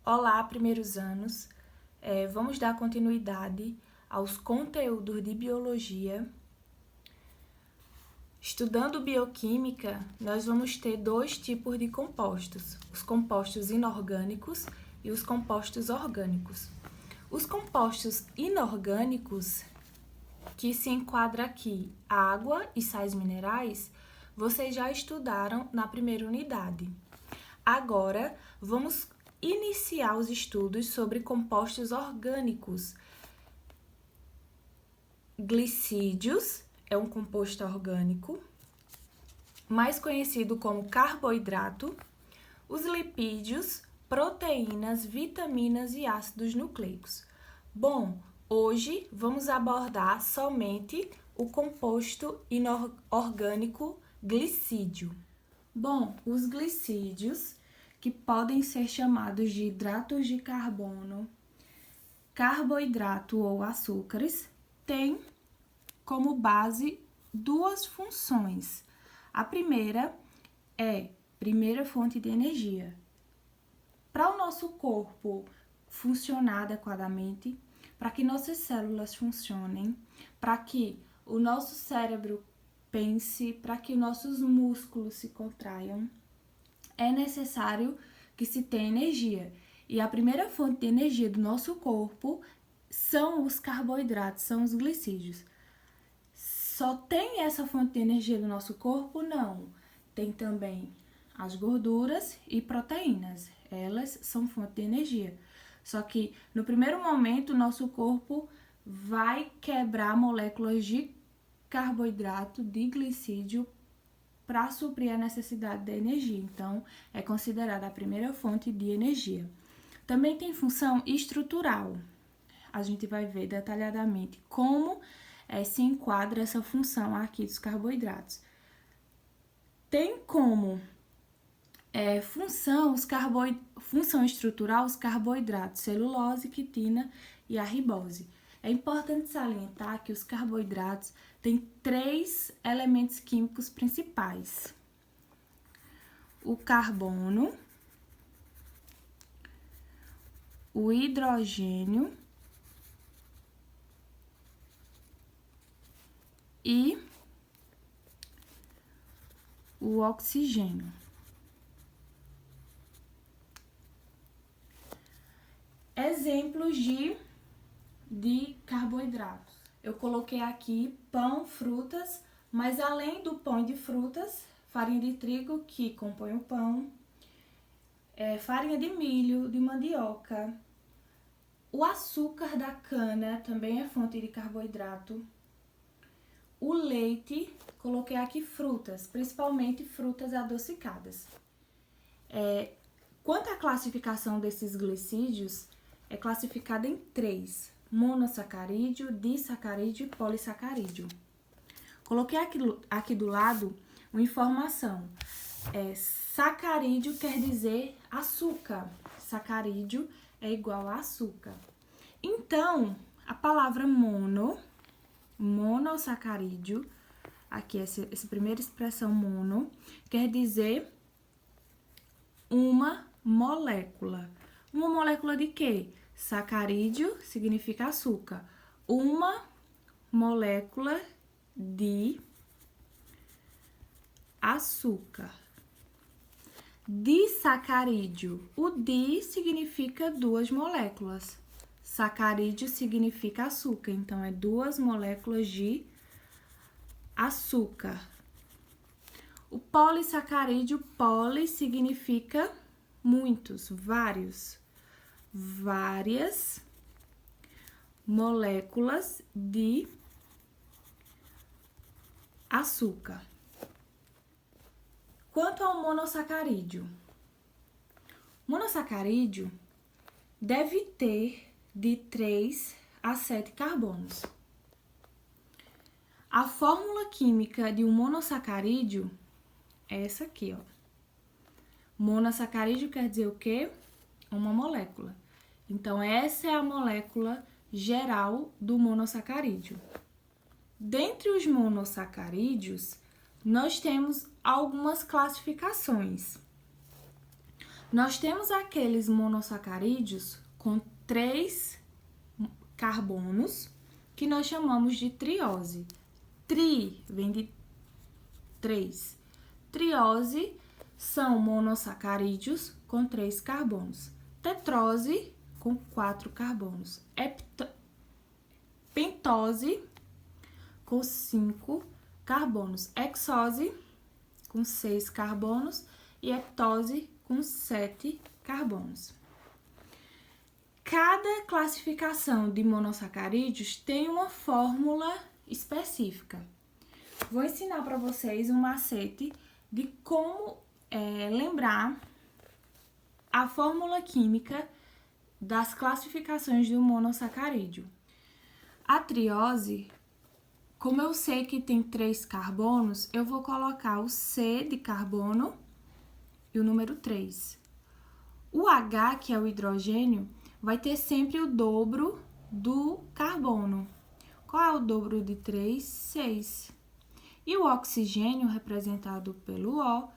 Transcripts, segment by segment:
Olá, primeiros anos. Vamos dar continuidade aos conteúdos de biologia. Estudando bioquímica, nós vamos ter dois tipos de compostos: os compostos inorgânicos e os compostos orgânicos. Os compostos inorgânicos, que se enquadra aqui água e sais minerais, vocês já estudaram na primeira unidade. Agora, vamos iniciar os estudos sobre compostos orgânicos. Glicídios é um composto orgânico, mais conhecido como carboidrato. Os lipídios, proteínas, vitaminas e ácidos nucleicos. Bom, hoje vamos abordar somente o composto inorgânico glicídio. Bom, os glicídios, que podem ser chamados de hidratos de carbono, carboidrato ou açúcares, têm como base duas funções. A primeira é primeira fonte de energia. Para o nosso corpo funcionar adequadamente, para que nossas células funcionem, para que o nosso cérebro pense, para que nossos músculos se contraiam, é necessário que se tenha energia. E a primeira fonte de energia do nosso corpo são os carboidratos, são os glicídios. Só tem essa fonte de energia do nosso corpo? Não. Tem também as gorduras e proteínas. Elas são fonte de energia. Só que no primeiro momento o nosso corpo vai quebrar moléculas de carboidrato, de glicídio, para suprir a necessidade da energia. Então, é considerada a primeira fonte de energia. Também tem função estrutural. A gente vai ver detalhadamente como se enquadra essa função aqui dos carboidratos. Tem como função estrutural os carboidratos, celulose, quitina e a ribose. É importante salientar que os carboidratos têm 3 elementos químicos principais: o carbono, o hidrogênio e o oxigênio. Exemplos de carboidratos. Eu coloquei aqui pão, frutas, mas além do pão e de frutas, farinha de trigo, que compõe o pão, farinha de milho, de mandioca, o açúcar da cana também é fonte de carboidrato, o leite, coloquei aqui frutas, principalmente frutas adocicadas. Quanto à classificação desses glicídios, é classificada em 3: monossacarídeo, disacarídeo e polissacarídeo. Coloquei aqui do lado uma informação. Sacarídeo quer dizer açúcar. Sacarídeo é igual a açúcar. Então, a palavra monossacarídeo, aqui essa primeira expressão mono, quer dizer uma molécula. Uma molécula de quê? Sacarídeo significa açúcar. Uma molécula de açúcar. Disacarídeo. O di significa 2 moléculas. Sacarídeo significa açúcar. Então, é 2 moléculas de açúcar. O polissacarídeo, poli significa muitos, vários. Várias moléculas de açúcar. Quanto ao monossacarídeo, monossacarídeo deve ter de 3 a 7 carbonos. A fórmula química de um monossacarídeo é essa aqui, ó. Monossacarídeo quer dizer o quê? Uma molécula. Então, essa é a molécula geral do monossacarídeo. Dentre os monossacarídeos, nós temos algumas classificações. Nós temos aqueles monossacarídeos com 3 carbonos, que nós chamamos de triose. Tri vem de 3. Triose são monossacarídeos com 3 carbonos. Tetrose com 4 carbonos. Pentose com 5 carbonos. Hexose com 6 carbonos e heptose com 7 carbonos. Cada classificação de monossacarídeos tem uma fórmula específica. Vou ensinar para vocês um macete de como lembrar a fórmula química das classificações do monossacarídeo. A triose, como eu sei que tem 3 carbonos, eu vou colocar o C de carbono e o número 3. O H, que é o hidrogênio, vai ter sempre o dobro do carbono. Qual é o dobro de 3? 6. E o oxigênio, representado pelo O,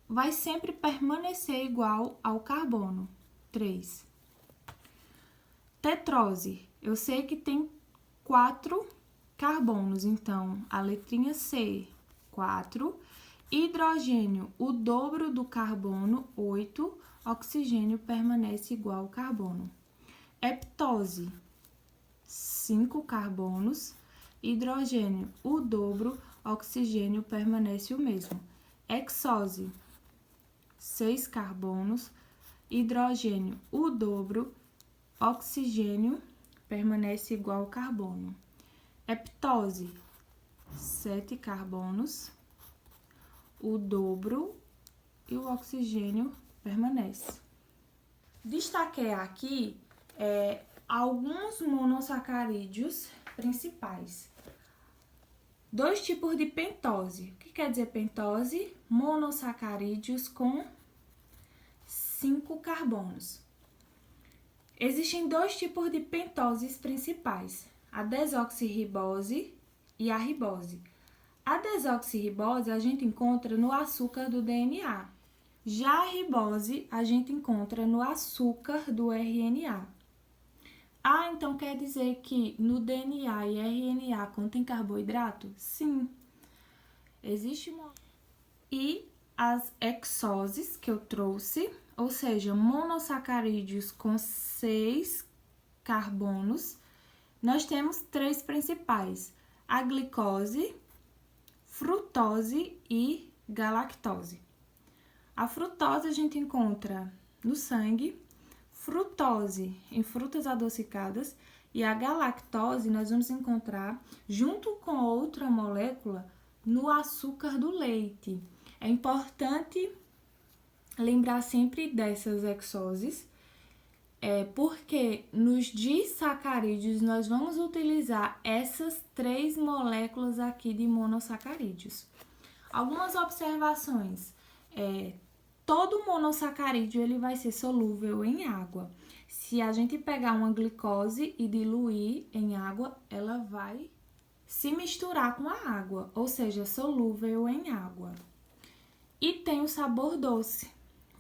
vai sempre permanecer igual ao carbono, 3. Tetrose, eu sei que tem 4 carbonos, então a letrinha C, 4. Hidrogênio, o dobro do carbono, 8. Oxigênio permanece igual ao carbono. Heptose, 5 carbonos. Hidrogênio, o dobro. Oxigênio permanece o mesmo. Hexose, 6 carbonos. Hidrogênio, o dobro. Oxigênio permanece igual ao carbono. Heptose, 7 carbonos. O dobro e o oxigênio permanece. Destaquei aqui alguns monossacarídeos principais. 2 tipos de pentose. O que quer dizer pentose? Monossacarídeos com 5 carbonos. Existem 2 tipos de pentoses principais, a desoxirribose e a ribose. A desoxirribose a gente encontra no açúcar do DNA. Já a ribose a gente encontra no açúcar do RNA. Ah, então quer dizer que no DNA e RNA contém carboidrato? Sim. Existe uma... E as hexoses que eu trouxe, ou seja, monossacarídeos com 6 carbonos, nós temos 3 principais: a glicose, frutose e galactose. A frutose a gente encontra no sangue, frutose em frutas adocicadas e a galactose nós vamos encontrar junto com outra molécula no açúcar do leite. É importante lembrar sempre dessas hexoses, porque nos disacarídeos nós vamos utilizar essas 3 moléculas aqui de monossacarídeos. Algumas observações. Todo monossacarídeo ele vai ser solúvel em água. Se a gente pegar uma glicose e diluir em água, ela vai se misturar com a água, ou seja, solúvel em água. E tem o sabor doce.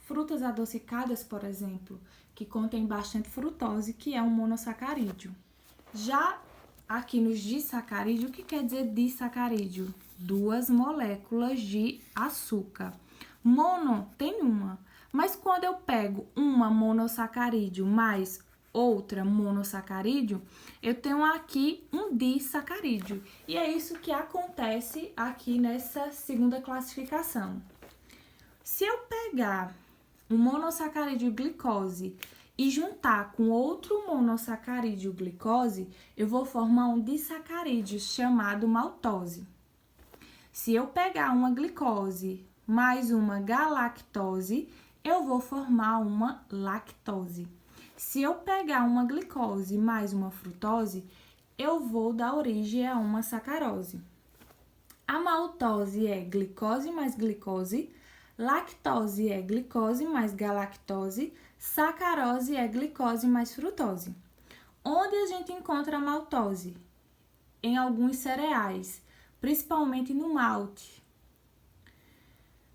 Frutas adocicadas, por exemplo, que contém bastante frutose, que é um monossacarídeo. Já aqui nos disacarídeos, o que quer dizer disacarídeo? 2 moléculas de açúcar. Mono tem uma, mas quando eu pego uma monossacarídeo mais outra monossacarídeo, eu tenho aqui um disacarídeo. E é isso que acontece aqui nessa segunda classificação. Se eu pegar um monossacarídeo glicose e juntar com outro monossacarídeo glicose, eu vou formar um disacarídeo chamado maltose. Se eu pegar uma glicose mais uma galactose, eu vou formar uma lactose. Se eu pegar uma glicose mais uma frutose, eu vou dar origem a uma sacarose. A maltose é glicose mais glicose, lactose é glicose mais galactose, sacarose é glicose mais frutose. Onde a gente encontra a maltose? Em alguns cereais, principalmente no malte.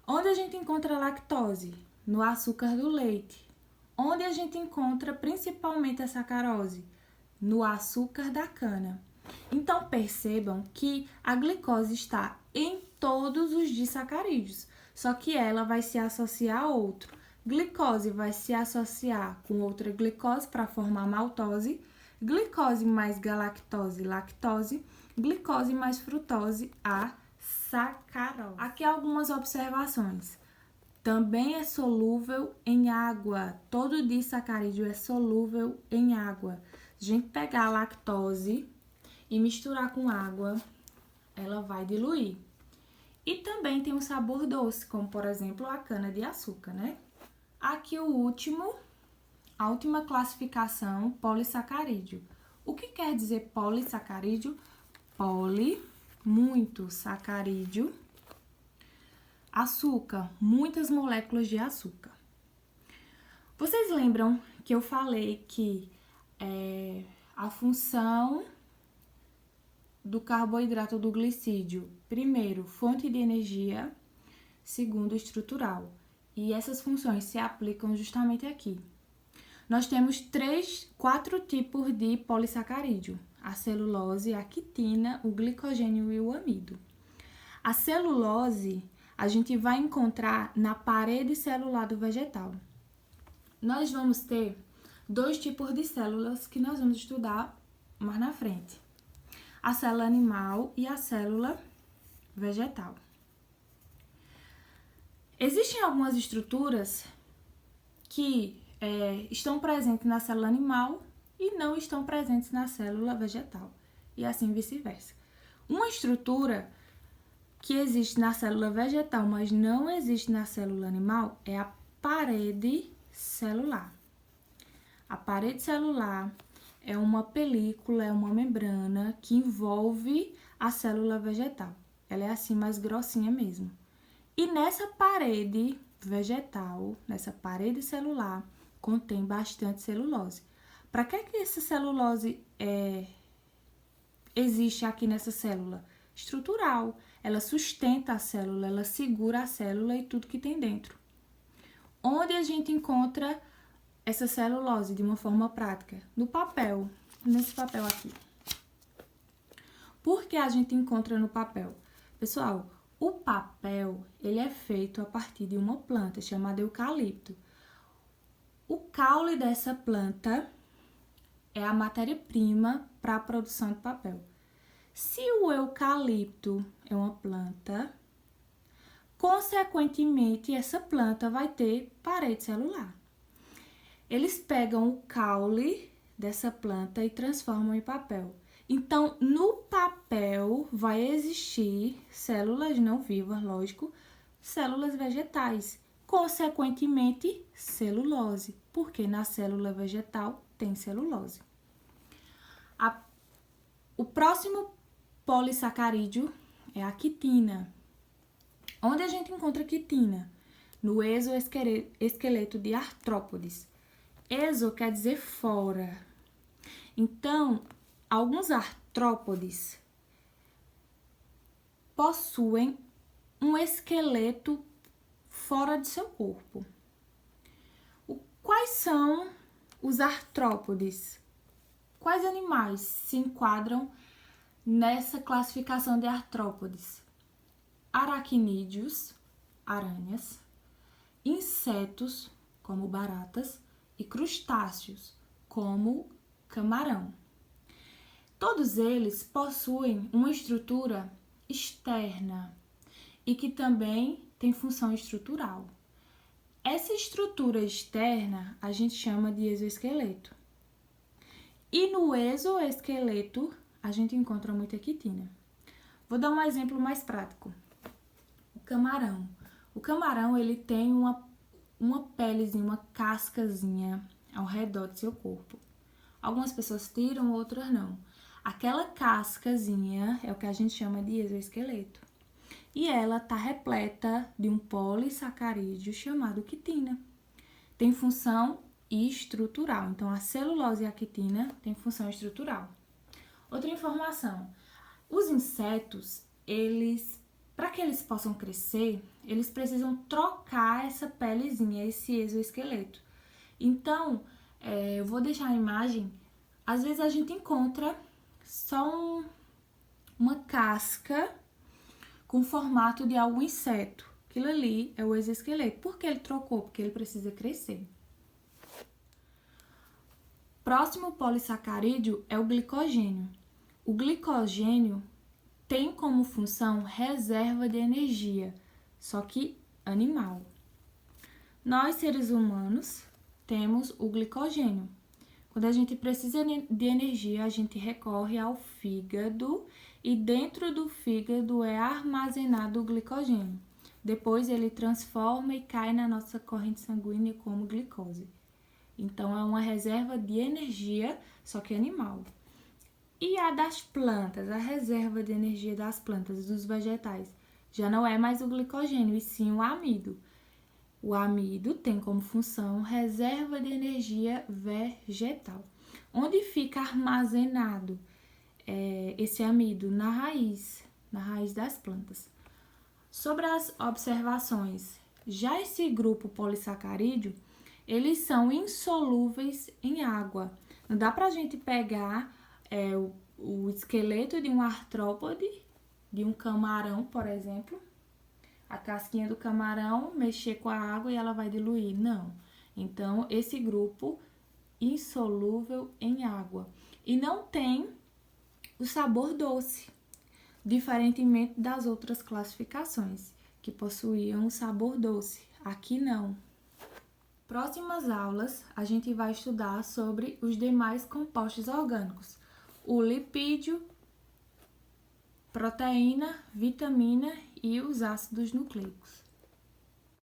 Onde a gente encontra a lactose? no açúcar do leite. Onde a gente encontra principalmente a sacarose? No açúcar da cana. Então, percebam que a glicose está em todos os disacarídeos, só que ela vai se associar a outro. Glicose vai se associar com outra glicose para formar maltose, glicose mais galactose, lactose, glicose mais frutose, a sacarose. Aqui algumas observações. Também é solúvel em água. Todo disacarídeo é solúvel em água. Se a gente pegar a lactose e misturar com água, ela vai diluir. E também tem um sabor doce, como por exemplo a cana-de-açúcar, né? Aqui a última classificação, polissacarídeo. O que quer dizer polissacarídeo? Poli, muito, sacarídeo. Açúcar, muitas moléculas de açúcar. Vocês lembram que eu falei que a função do carboidrato do glicídio, primeiro, fonte de energia, segundo, estrutural. E essas funções se aplicam justamente aqui. Nós temos 4 tipos de polissacarídeo: a celulose, a quitina, o glicogênio e o amido. A celulose a gente vai encontrar na parede celular do vegetal. Nós vamos ter 2 tipos de células que nós vamos estudar mais na frente: a célula animal e a célula vegetal. Existem algumas estruturas que estão presentes na célula animal e não estão presentes na célula vegetal, e assim vice-versa. Uma estrutura que existe na célula vegetal, mas não existe na célula animal, é a parede celular. A parede celular é uma película, é uma membrana que envolve a célula vegetal. Ela é assim mais grossinha mesmo. E nessa parede vegetal, nessa parede celular, contém bastante celulose. Para que essa celulose existe aqui nessa célula? Estrutural. Ela sustenta a célula, ela segura a célula e tudo que tem dentro. Onde a gente encontra essa celulose de uma forma prática? No papel, nesse papel aqui. Por que a gente encontra no papel? Pessoal, o papel, ele é feito a partir de uma planta chamada eucalipto. O caule dessa planta é a matéria-prima para a produção de papel. Se o eucalipto é uma planta, consequentemente, essa planta vai ter parede celular. Eles pegam o caule dessa planta e transformam em papel. Então, no papel vai existir células não vivas, lógico, células vegetais. Consequentemente, celulose, porque na célula vegetal tem celulose. O próximo polissacarídeo é a quitina. Onde a gente encontra quitina? No exoesqueleto de artrópodes. Exo quer dizer fora. Então, alguns artrópodes possuem um esqueleto fora de seu corpo. Quais são os artrópodes? Quais animais se enquadram nessa classificação de artrópodes? Aracnídeos, aranhas, insetos, como baratas, e crustáceos, como camarão. Todos eles possuem uma estrutura externa e que também tem função estrutural. Essa estrutura externa a gente chama de exoesqueleto. E no exoesqueleto a gente encontra muita quitina. Vou dar um exemplo mais prático. O camarão. O camarão, ele tem uma pelezinha, uma cascazinha ao redor do seu corpo. Algumas pessoas tiram, outras não. Aquela cascazinha é o que a gente chama de exoesqueleto. E ela está repleta de um polissacarídeo chamado quitina. Tem função estrutural. Então, a celulose e a quitina têm função estrutural. Outra informação. Os insetos, eles Para que eles possam crescer, eles precisam trocar essa pelezinha, esse exoesqueleto. Então, eu vou deixar a imagem. Às vezes a gente encontra só uma casca com formato de algum inseto. Aquilo ali é o exoesqueleto. Por que ele trocou? Porque ele precisa crescer. Próximo polissacarídeo é o glicogênio. O glicogênio tem como função reserva de energia, só que animal. Nós, seres humanos, temos o glicogênio. Quando a gente precisa de energia, a gente recorre ao fígado e dentro do fígado é armazenado o glicogênio. Depois ele transforma e cai na nossa corrente sanguínea como glicose. Então é uma reserva de energia, só que animal. E a das plantas, a reserva de energia das plantas, dos vegetais, já não é mais o glicogênio, e sim o amido. O amido tem como função reserva de energia vegetal. Onde fica armazenado esse amido? Na raiz das plantas. Sobre as observações, já esse grupo polissacarídeo, eles são insolúveis em água. Não dá pra gente pegar o esqueleto de um artrópode, de um camarão, por exemplo, a casquinha do camarão, mexer com a água e ela vai diluir. Não. Então, esse grupo insolúvel em água. E não tem o sabor doce, diferentemente das outras classificações, que possuíam o sabor doce. Aqui não. Próximas aulas, a gente vai estudar sobre os demais compostos orgânicos. O lipídio, proteína, vitamina e os ácidos nucleicos.